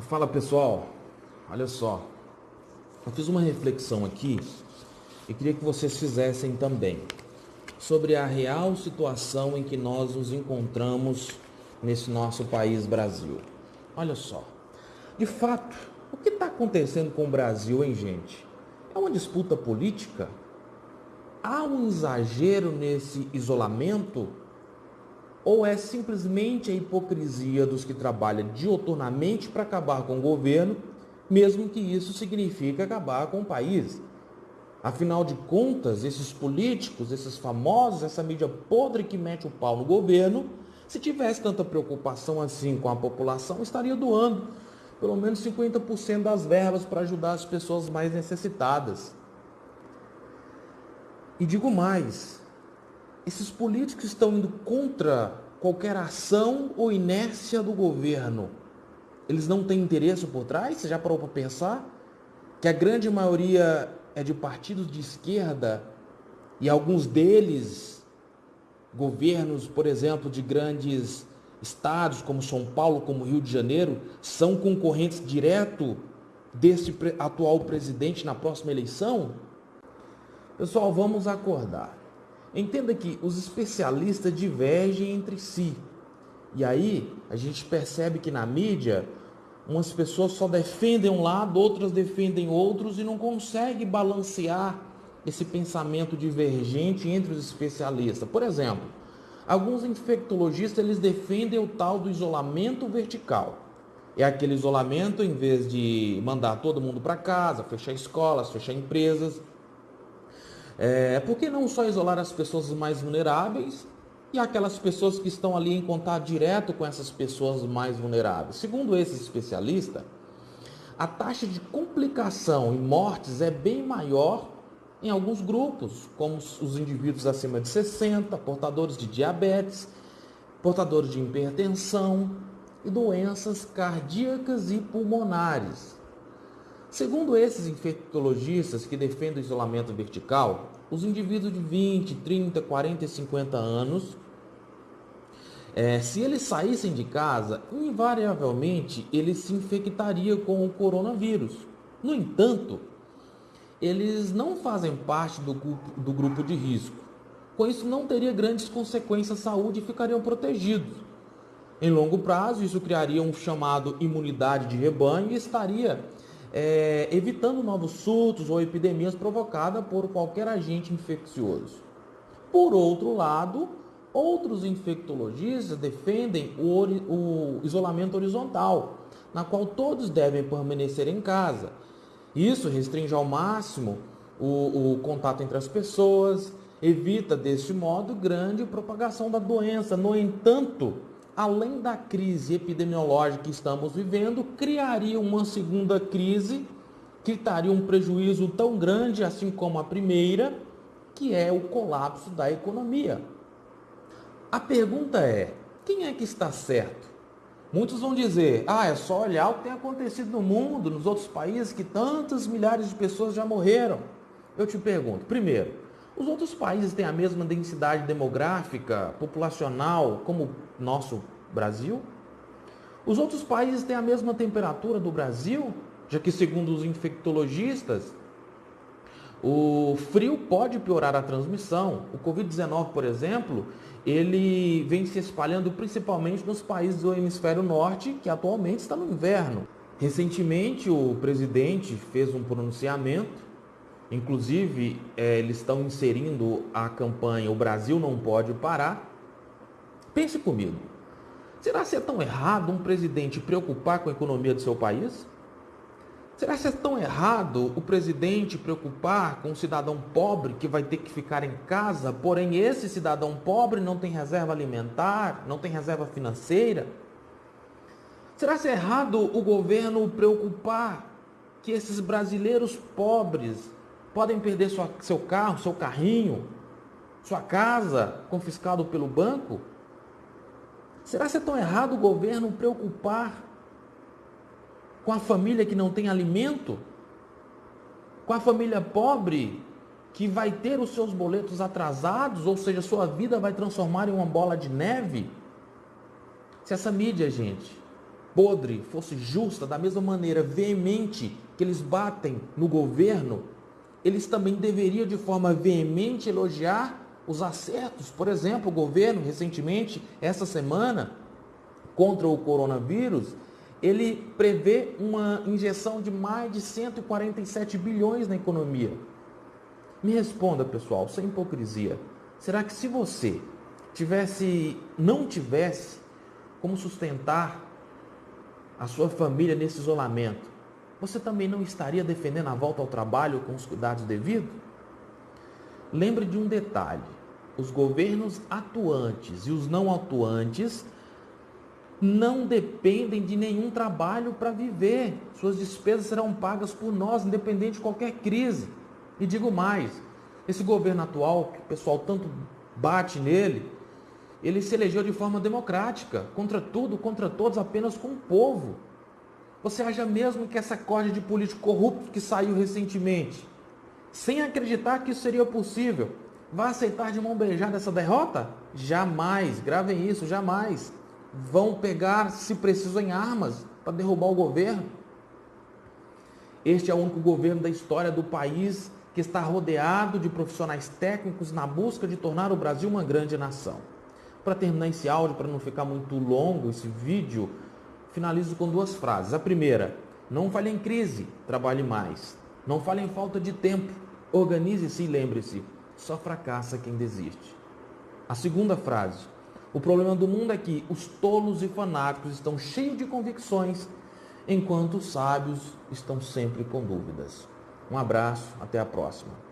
Fala pessoal, olha só, eu fiz uma reflexão aqui e queria que vocês fizessem também sobre a real situação em que nós nos encontramos nesse nosso país Brasil. Olha só, de fato, o que está acontecendo com o Brasil, hein, gente? É uma disputa política? Há um exagero nesse isolamento? Ou é simplesmente a hipocrisia dos que trabalham diuturnamente para acabar com o governo, mesmo que isso signifique acabar com o país? Afinal de contas, esses políticos, esses famosos, essa mídia podre que mete o pau no governo, se tivesse tanta preocupação assim com a população, estaria doando pelo menos 50% das verbas para ajudar as pessoas mais necessitadas. E digo mais, esses políticos estão indo contra qualquer ação ou inércia do governo. Eles não têm interesse por trás? Você já parou para pensar? Que a grande maioria é de partidos de esquerda e alguns deles, governos, por exemplo, de grandes estados como São Paulo, como Rio de Janeiro, são concorrentes direto desse atual presidente na próxima eleição? Pessoal, vamos acordar. Entenda que os especialistas divergem entre si. E aí a gente percebe que na mídia umas pessoas só defendem um lado, outras defendem outros e não consegue balancear esse pensamento divergente entre os especialistas. Por exemplo, alguns infectologistas eles defendem o tal do isolamento vertical. É aquele isolamento em vez de mandar todo mundo para casa, fechar escolas, fechar empresas. Por que não só isolar as pessoas mais vulneráveis e aquelas pessoas que estão ali em contato direto com essas pessoas mais vulneráveis? Segundo esse especialista, a taxa de complicação e mortes é bem maior em alguns grupos, como os indivíduos acima de 60, portadores de diabetes, portadores de hipertensão e doenças cardíacas e pulmonares. Segundo esses infectologistas que defendem o isolamento vertical, os indivíduos de 20, 30, 40 e 50 anos, se eles saíssem de casa, invariavelmente eles se infectariam com o coronavírus. No entanto, eles não fazem parte do grupo de risco. Com isso, não teria grandes consequências à saúde e ficariam protegidos. Em longo prazo, isso criaria um chamado imunidade de rebanho e estaria evitando novos surtos ou epidemias provocadas por qualquer agente infeccioso. Por outro lado, outros infectologistas defendem o isolamento horizontal, na qual todos devem permanecer em casa. Isso restringe ao máximo o contato entre as pessoas, evita deste modo grande propagação da doença. No entanto, além da crise epidemiológica que estamos vivendo, criaria uma segunda crise que traria um prejuízo tão grande assim como a primeira, que é o colapso da economia. A pergunta é, quem é que está certo? Muitos vão dizer, é só olhar o que tem acontecido no mundo, nos outros países, que tantas milhares de pessoas já morreram. Eu te pergunto, primeiro, os outros países têm a mesma densidade demográfica, populacional, como o nosso Brasil? Os outros países têm a mesma temperatura do Brasil? Já que, segundo os infectologistas, o frio pode piorar a transmissão. O Covid-19, por exemplo, ele vem se espalhando principalmente nos países do hemisfério norte, que atualmente está no inverno. Recentemente, o presidente fez um pronunciamento, inclusive eles estão inserindo a campanha O Brasil Não Pode Parar. Pense comigo, será que é tão errado um presidente preocupar com a economia do seu país? Será que é tão errado o presidente preocupar com um cidadão pobre que vai ter que ficar em casa, porém esse cidadão pobre não tem reserva alimentar, não tem reserva financeira? Será que é errado o governo preocupar que esses brasileiros pobres podem perder seu carro, seu carrinho, sua casa confiscado pelo banco? Será que é tão errado o governo preocupar com a família que não tem alimento? Com a família pobre que vai ter os seus boletos atrasados, ou seja, sua vida vai transformar em uma bola de neve? Se essa mídia, gente, podre fosse justa, da mesma maneira veemente que eles batem no governo, eles também deveriam de forma veemente elogiar os acertos. Por exemplo, o governo recentemente, essa semana, contra o coronavírus, ele prevê uma injeção de mais de 147 bilhões na economia. Me responda, pessoal, sem hipocrisia. Será que se você não tivesse como sustentar a sua família nesse isolamento, você também não estaria defendendo a volta ao trabalho com os cuidados devidos? Lembre de um detalhe: os governos atuantes e os não atuantes não dependem de nenhum trabalho para viver. Suas despesas serão pagas por nós, independente de qualquer crise. E digo mais, esse governo atual, que o pessoal tanto bate nele, ele se elegeu de forma democrática, contra tudo, contra todos, apenas com o povo. Você acha mesmo que essa corda de político corrupto que saiu recentemente, sem acreditar que isso seria possível, vai aceitar de mão beijada essa derrota? Jamais, gravem isso, jamais. Vão pegar, se preciso, em armas para derrubar o governo. Este é o único governo da história do país que está rodeado de profissionais técnicos na busca de tornar o Brasil uma grande nação. Para terminar esse áudio, para não ficar muito longo esse vídeo, finalizo com duas frases. A primeira: não fale em crise, trabalhe mais. Não fale em falta de tempo, organize-se e lembre-se, só fracassa quem desiste. A segunda frase: o problema do mundo é que os tolos e fanáticos estão cheios de convicções, enquanto os sábios estão sempre com dúvidas. Um abraço, até a próxima.